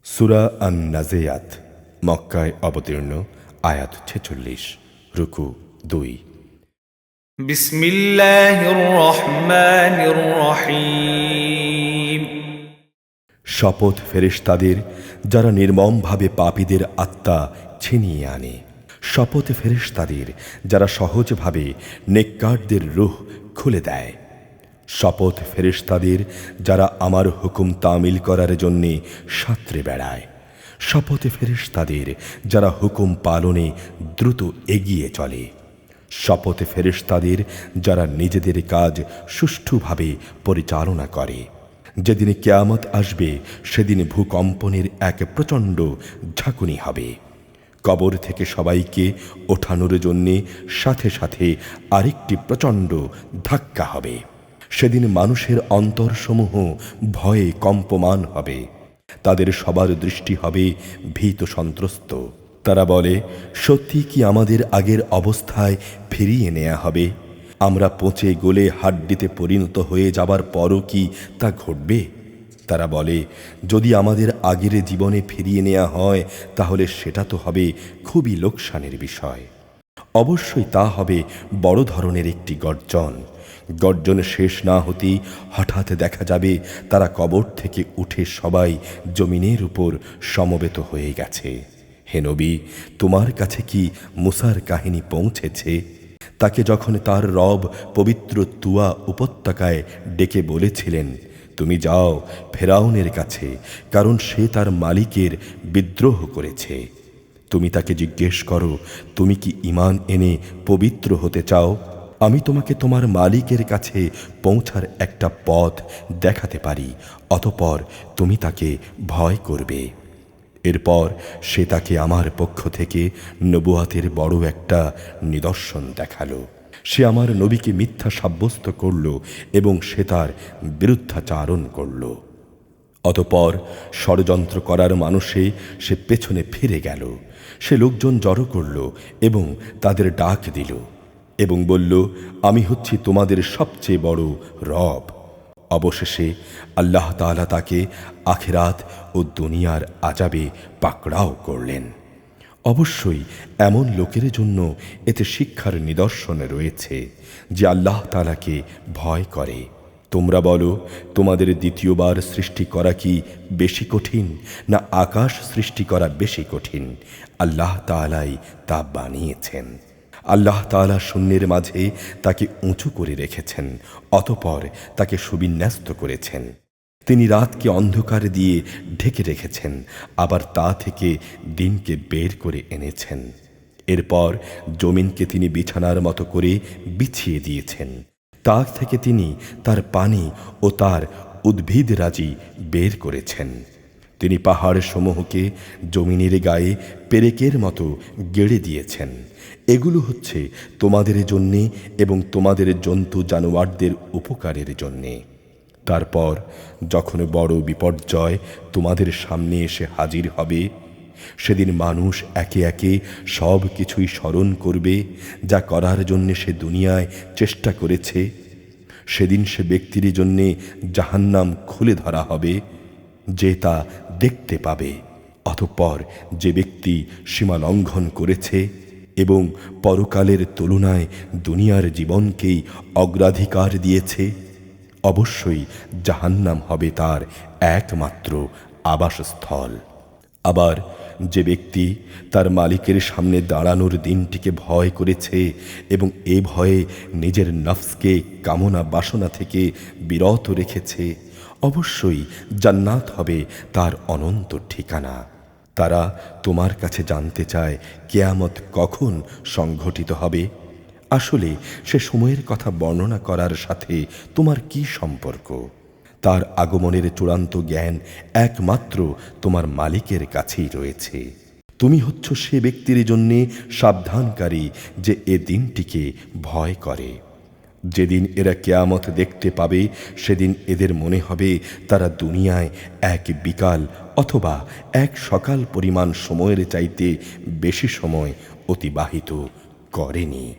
সূরা আন-নাজিয়াত মক্কায় অবতীর্ণ। আয়াত 46। রুকু 2। বিসমিল্লাহির রহমানির রহিম। শপথ ফেরেশতাদের যারা নির্মমভাবে পাপীদের আত্মা ছিনিয়ে আনে। শপথ ফেরেশতাদের যারা সহজভাবে নেককারদের রূহ খুলে দেয়। শপথ ফেরেশতাদের যারা আমার হুকুম তামিল করার জন্যে সাঁতরে বেড়ায়। শপথ ফেরেশতাদের যারা হুকুম পালনে দ্রুত এগিয়ে চলে। শপথ ফেরেশতাদের যারা নিজেদের কাজ সুষ্ঠুভাবে পরিচালনা করে। যেদিন কিয়ামত আসবে সেদিন ভূকম্পনের এক প্রচণ্ড ঝাঁকুনি হবে। কবর থেকে সবাইকে ওঠানোর জন্যে সাথে সাথে আরেকটি প্রচণ্ড ধাক্কা হবে। সেদিন মানুষের অন্তরসমূহ ভয়ে কম্পমান হবে। তাদের সবার দৃষ্টি হবে ভীত সন্ত্রস্ত। তারা বলে, সত্যি কি আমাদের আগের অবস্থায় ফিরিয়ে নেওয়া হবে? আমরা পচে গলে হাড্ডিতে পরিণত হয়ে যাবার পরও কি তা ঘটবে? তারা বলে, যদি আমাদের আগের জীবনে ফিরিয়ে নেওয়া হয় তাহলে সেটা তো হবে খুবই লোকসানের বিষয়। অবশ্যই তা হবে বড় ধরনের একটি গর্জন। গর্জন শেষ না হতেই হঠাৎ দেখা যাবে তারা কবর থেকে উঠে সবাই জমিনের উপর সমবেত হয়ে গেছে। হে নবী, তোমার কাছে কি মুসার কাহিনী পৌঁছেছে? তাকে যখন তার রব পবিত্র তুয়া উপত্যকায় ডেকে বলেছিলেন, তুমি যাও ফেরাউনের কাছে, কারণ সে তার মালিকের বিদ্রোহ করেছে। তুমি তাকে জিজ্ঞেস করো, তুমি কি ঈমান এনে পবিত্র হতে চাও? আমি তোমাকে তোমার মালিকের কাছে পৌঁছার একটা পথ দেখাতে পারি, অতঃপর তুমি তাকে ভয় করবে। এরপর সে তাকে আমার পক্ষ থেকে নবুয়াতের বড় একটা নিদর্শন দেখালো। সে আমার নবীকে মিথ্যা সাব্যস্ত করল এবং সে তার বিরুদ্ধাচারণ করল। অতঃপর ষড়যন্ত্র করার মানুষে সে পেছনে ফিরে গেল। সে লোকজন জড়ো করল এবং তাদের ডাক দিল এবং বলল, আমি হচ্ছি তোমাদের সবচেয়ে বড় রব। অবশেষে আল্লাহ তাআলা তাকে আখিরাত ও দুনিয়ার আযাবে পাকড়াও করলেন। অবশ্যই এমন লোকের জন্য এতে শিক্ষার নিদর্শন রয়েছে যে আল্লাহ তাআলাকে ভয় করে। তোমরা বলো, তোমাদের দ্বিতীয়বার সৃষ্টি করা কি বেশি কঠিন, না আকাশ সৃষ্টি করা বেশি কঠিন? আল্লাহ তাআলাই তা বানিয়েছেন। আল্লাহ তাআলা শূন্যের মাঝে তাকে উঁচু করে রেখেছেন, অতঃপর তাকে সুবিন্যস্ত করেছেন। তিনি রাতকে অন্ধকার দিয়ে ঢেকে রেখেছেন, আবার তা থেকে দিনকে বের করে এনেছেন। এরপর জমিনকে তিনি বিছানার মতো করে বিছিয়ে দিয়েছেন। তা থেকে তিনি তার পানি ও তার উদ্ভিদরাজি বের করেছেন। তিনি পাহাড় সমূহকে জমিনের গায়ে পেরেকের মতো গেড়ে দিয়েছেন। এগুলো হচ্ছে তোমাদের জন্যে এবং তোমাদের জন্তু জানোয়ারদের উপকারের জন্যে। তারপর যখন বড় বিপর্যয় তোমাদের সামনে এসে হাজির হবে, সেদিন মানুষ একে একে সব কিছুই স্মরণ করবে যা করার জন্যে সে দুনিয়ায় চেষ্টা করেছে। সেদিন সে ব্যক্তির জন্যে জাহান্নাম খুলে ধরা হবে, যে তা দেখতে পাবে। অতঃপর যে ব্যক্তি সীমা লঙ্ঘন করেছে এবং পরকালের তুলনায় দুনিয়ার জীবনকেই অগ্রাধিকার দিয়েছে, অবশ্যই জাহান্নাম হবে তার একমাত্র আবাসস্থল। আবার যে ব্যক্তি তার মালিকের সামনে দাঁড়ানোর দিনটিকে ভয় করেছে এবং এ ভয়ে নিজের নফসকে কামনা বাসনা থেকে বিরত রেখেছে, অবশ্যই জান্নাত হবে তার অনন্ত ঠিকানা। তারা তোমার কাছে জানতে চায় কিয়ামত কখন সংঘটিত হবে। আসলে সে সময়ের কথা বর্ণনা করার সাথে তোমার কি সম্পর্ক? তার আগমনের চূড়ান্ত জ্ঞান একমাত্র তোমার মালিকের কাছেই রয়েছে। তুমি হচ্ছ সে ব্যক্তির জন্যে সাবধানকারী যে এ দিনটিকে ভয় করে। যেদিন এরা কিয়ামত দেখতে পাবে সেদিন এদের মনে হবে তারা দুনিয়ায় এক বিকাল অথবা এক সকাল পরিমাণ সময়ের চাইতে বেশি সময় অতিবাহিত করেনি।